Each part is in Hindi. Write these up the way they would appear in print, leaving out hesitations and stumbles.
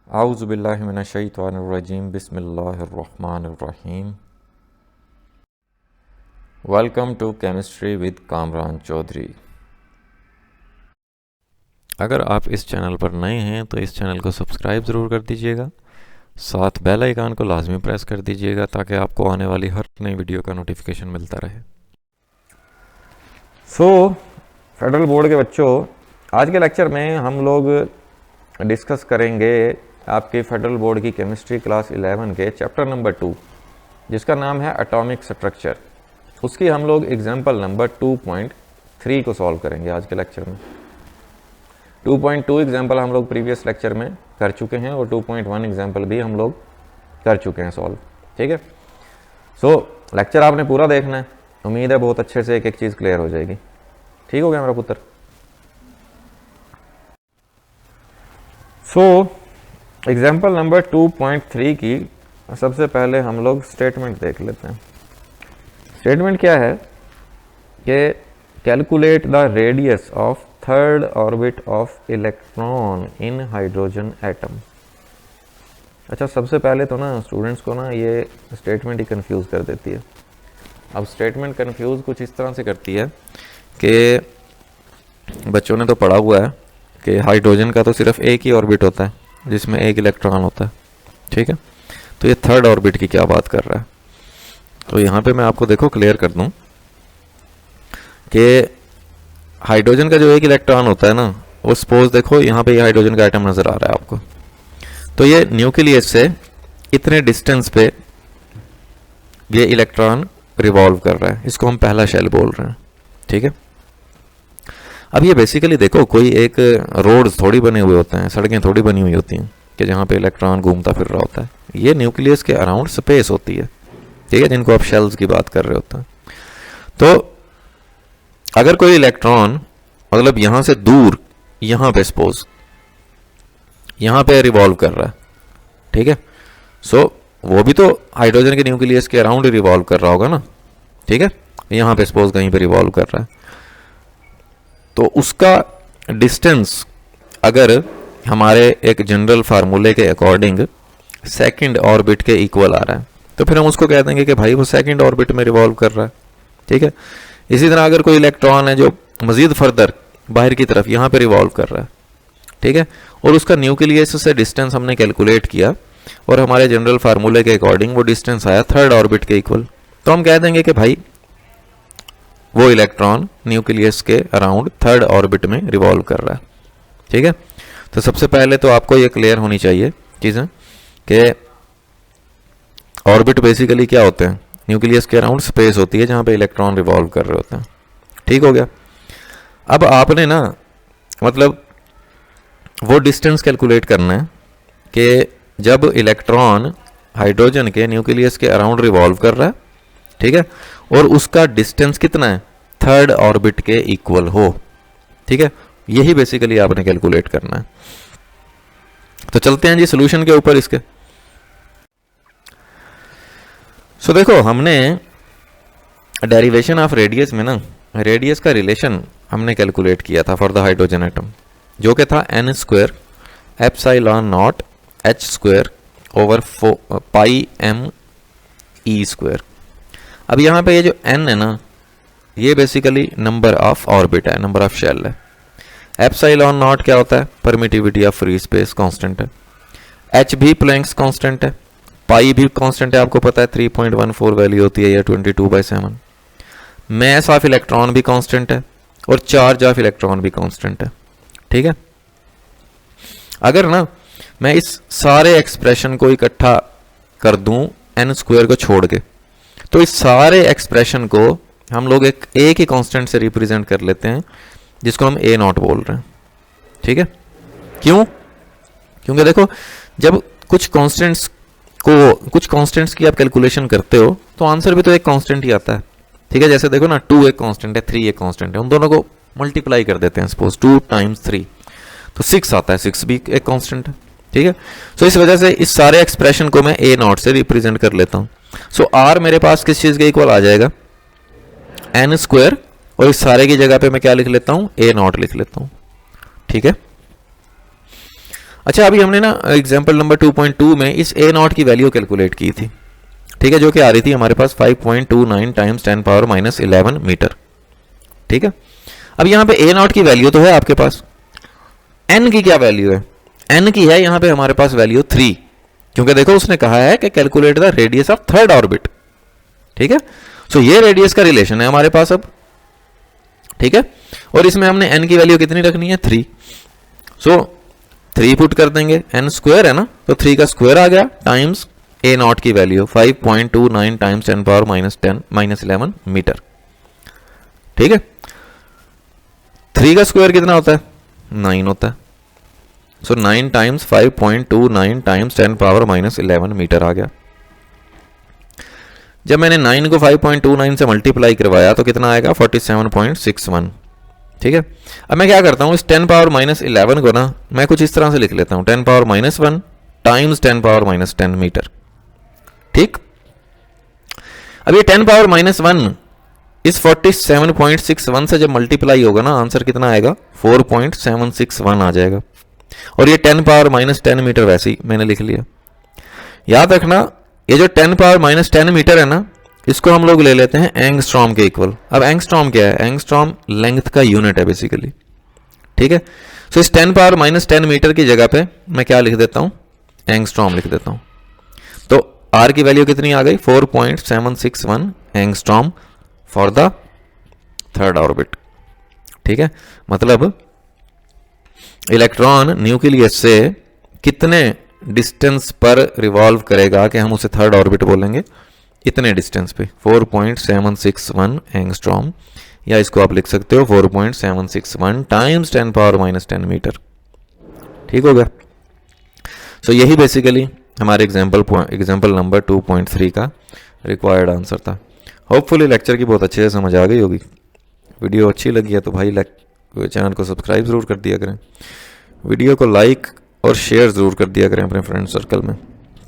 आऊज़ु बिल्लाहि मिनश्शैतानिर्रजीम बिस्मिल्लाहिर्रहमानिर्रहीम। Welcome to chemistry with Kamran Chaudhary. अगर आप इस चैनल पर नए हैं तो इस चैनल को सब्सक्राइब ज़रूर कर दीजिएगा, साथ बेल आइकन को लाजमी प्रेस कर दीजिएगा ताकि आपको आने वाली हर नई वीडियो का नोटिफिकेशन मिलता रहे। फेडरल बोर्ड के बच्चों, आज के लेक्चर में हम लोग डिस्कस करेंगे आपके फेडरल बोर्ड की केमिस्ट्री क्लास 11 के चैप्टर नंबर 2, जिसका नाम है एटॉमिक स्ट्रक्चर। उसकी हम लोग एग्जाम्पल नंबर 2.3 को सॉल्व करेंगे आज के लेक्चर में। 2.2 एग्जाम्पल हम लोग प्रीवियस लेक्चर में कर चुके हैं और 2.1 एग्जाम्पल भी हम लोग कर चुके हैं सॉल्व। ठीक है, लेक्चर आपने पूरा देखना है। उम्मीद है बहुत अच्छे से एक एक चीज़ क्लियर हो जाएगी। ठीक हो गया मेरा पुत्र? एग्जाम्पल नंबर 2.3 की सबसे पहले हम लोग स्टेटमेंट देख लेते हैं। स्टेटमेंट क्या है कि calculate the radius of third orbit of electron in hydrogen atom. अच्छा, सबसे पहले तो ना स्टूडेंट्स को ना ये स्टेटमेंट ही कंफ्यूज कर देती है। अब स्टेटमेंट कंफ्यूज कुछ इस तरह से करती है कि बच्चों ने तो पढ़ा हुआ है कि हाइड्रोजन का तो सिर्फ एक ही ऑर्बिट होता है जिसमें एक इलेक्ट्रॉन होता है। ठीक है, तो ये थर्ड ऑर्बिट की क्या बात कर रहा है। तो यहाँ पे मैं आपको देखो क्लियर कर दूं कि हाइड्रोजन का जो एक इलेक्ट्रॉन होता है ना, वो सपोज देखो यहाँ पे ये हाइड्रोजन का एटम नजर आ रहा है आपको। तो ये न्यूक्लियस से इतने डिस्टेंस पे ये इलेक्ट्रॉन रिवॉल्व कर रहा है, इसको हम पहला शेल बोल रहे हैं। ठीक है, अब ये बेसिकली देखो कोई एक रोड थोड़ी बने हुए होते हैं, सड़कें थोड़ी बनी हुई होती हैं कि जहाँ पे इलेक्ट्रॉन घूमता फिर रहा होता है। ये न्यूक्लियस के अराउंड स्पेस होती है, ठीक है, जिनको आप शेल्स की बात कर रहे होते हैं। तो अगर कोई इलेक्ट्रॉन मतलब यहाँ से दूर यहाँ पे सपोज यहाँ पे रिवॉल्व कर रहा है, ठीक है, वो भी तो हाइड्रोजन के न्यूक्लियस के अराउंड रिवॉल्व कर रहा होगा ना। ठीक है, यहाँ पे सपोज कहीं पे रिवॉल्व कर रहा है, तो उसका डिस्टेंस अगर हमारे एक जनरल फार्मूले के अकॉर्डिंग सेकंड ऑर्बिट के इक्वल आ रहा है तो फिर हम उसको कह देंगे कि भाई वो सेकंड ऑर्बिट में रिवॉल्व कर रहा है। ठीक है, इसी तरह अगर कोई इलेक्ट्रॉन है जो मजीद फर्दर बाहर की तरफ यहाँ पे रिवॉल्व कर रहा है, ठीक है, और उसका न्यूक्लियस से डिस्टेंस हमने कैलकुलेट किया और हमारे जनरल फार्मूले के अकॉर्डिंग वो डिस्टेंस आया थर्ड ऑर्बिट के इक्वल, तो हम कह देंगे कि भाई वो इलेक्ट्रॉन न्यूक्लियस के अराउंड थर्ड ऑर्बिट में रिवॉल्व कर रहा है। ठीक है, तो सबसे पहले तो आपको ये क्लियर होनी चाहिए चीज़ें कि ऑर्बिट बेसिकली क्या होते हैं, न्यूक्लियस के अराउंड स्पेस होती है जहाँ पे इलेक्ट्रॉन रिवॉल्व कर रहे होते हैं। ठीक हो गया। अब आपने ना मतलब वो डिस्टेंस कैलकुलेट करना है कि जब इलेक्ट्रॉन हाइड्रोजन के न्यूक्लियस के अराउंड रिवॉल्व कर रहा है, ठीक है, और उसका डिस्टेंस कितना है, थर्ड ऑर्बिट के इक्वल हो। ठीक है, यही बेसिकली आपने कैलकुलेट करना है। तो चलते हैं जी सॉल्यूशन के ऊपर इसके। देखो हमने डेरिवेशन ऑफ रेडियस में ना रेडियस का रिलेशन हमने कैलकुलेट किया था फॉर द हाइड्रोजन एटम, जो कि था n square epsilon not h square over pi m e square. अब यहाँ पे ये जो n है ना, ये बेसिकली नंबर ऑफ ऑर्बिट है, नंबर ऑफ शेल है। एप्सिलॉन नॉट क्या होता है, permittivity of free space constant है। h भी प्लैंक्स कांस्टेंट है, पाई भी कांस्टेंट है, आपको पता है 3.14 वैल्यू होती है या 22/7। मैस ऑफ इलेक्ट्रॉन भी कांस्टेंट है और चार्ज ऑफ इलेक्ट्रॉन भी कांस्टेंट है। ठीक है, अगर ना मैं इस सारे एक्सप्रेशन को इकट्ठा कर दूं n स्क्वायर को छोड़ के, तो इस सारे एक्सप्रेशन को हम लोग एक ही कांस्टेंट से रिप्रेजेंट कर लेते हैं जिसको हम a नॉट बोल रहे हैं। ठीक है, क्यों? क्योंकि देखो जब कुछ कांस्टेंट्स की आप कैलकुलेशन करते हो तो आंसर भी तो एक कांस्टेंट ही आता है। ठीक है, जैसे देखो ना 2 एक कांस्टेंट है, 3 एक कांस्टेंट है, उन दोनों को मल्टीप्लाई कर देते हैं, सपोज 2 टाइम्स 3 तो 6 आता है, 6 भी एक कांस्टेंट है। ठीक है, इस वजह से इस सारे एक्सप्रेशन को मैं a नॉट से रिप्रेजेंट कर लेता हूँ। r मेरे पास किस चीज के इक्वल आ जाएगा, n स्क्वायर, और इस सारे की जगह पे मैं क्या लिख लेता हूँ, a नॉट लिख लेता हूँ। ठीक है, अच्छा, अभी हमने ना एग्जाम्पल नंबर 2.2 में इस ए नॉट की वैल्यू कैलकुलेट की थी, ठीक है, जो कि आ रही थी हमारे पास 5.29 टाइम्स 10⁻11 मीटर, ठीक है। अब यहाँ पे ए नॉट की वैल्यू तो है आपके पास, एन की क्या वैल्यू है, एन की है यहाँ पे हमारे पास वैल्यू 3, क्योंकि देखो उसने कहा है कि calculate the radius of third orbit, ठीक है। सो ये रेडियस का रिलेशन है हमारे पास अब, ठीक है, और इसमें हमने एन की वैल्यू कितनी रखनी है 3, सो 3 पुट कर देंगे, एन स्क्वायर है ना, तो 3 का स्क्वायर आ गया टाइम्स ए नॉट की वैल्यू 5.29 टाइम्स 10⁻11 मीटर, ठीक है। 3 का स्क्वायर कितना होता है 9 होता है, सो 9 टाइम्स 5.29 टाइम्स 10⁻11 मीटर आ गया। जब मैंने 9 को 5.29 से मल्टीप्लाई करवाया तो कितना आएगा 47.61, ठीक है। अब मैं क्या करता हूँ, इस 10⁻11 को ना मैं कुछ इस तरह से लिख लेता हूँ 10⁻1 टाइम्स 10⁻10 मीटर, ठीक। अब ये 10⁻1 इस 47.61 से जब मल्टीप्लाई होगा ना, आंसर कितना आएगा 4.761 आ जाएगा, और ये 10⁻10 मीटर वैसे ही मैंने लिख लिया। याद रखना ये जो 10⁻10 मीटर है ना, इसको हम लोग ले लेते हैं एंगस्ट्रॉम के इक्वल। अब एंगस्ट्रॉम क्या है, एंगस्ट्रॉम लेंथ का यूनिट है बेसिकली, ठीक है। सो इस 10⁻10 मीटर की जगह पे मैं क्या लिख देता हूं, एंगस्ट्रॉम लिख देता हूं। तो आर की वैल्यू कितनी आ गई 4.761 angstrom for the third orbit, ठीक है। मतलब इलेक्ट्रॉन न्यूक्लियस से कितने डिस्टेंस पर रिवॉल्व करेगा कि हम उसे थर्ड ऑर्बिट बोलेंगे, इतने डिस्टेंस पे 4.761 एंगस्ट्रॉम, या इसको आप लिख सकते हो 4.761 टाइम्स 10⁻10 मीटर, ठीक हो गया। सो यही बेसिकली हमारे एग्जाम्पल नंबर 2.3 का रिक्वायर्ड आंसर था। होपफुली लेक्चर की बहुत अच्छे से समझ आ गई होगी। वीडियो अच्छी लगी है तो भाई चैनल को सब्सक्राइब ज़रूर कर दिया करें, वीडियो को लाइक और शेयर ज़रूर कर दिया करें अपने फ्रेंड सर्कल में।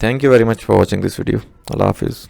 Thank you very much for watching this video. अल्लाह हाफिज़।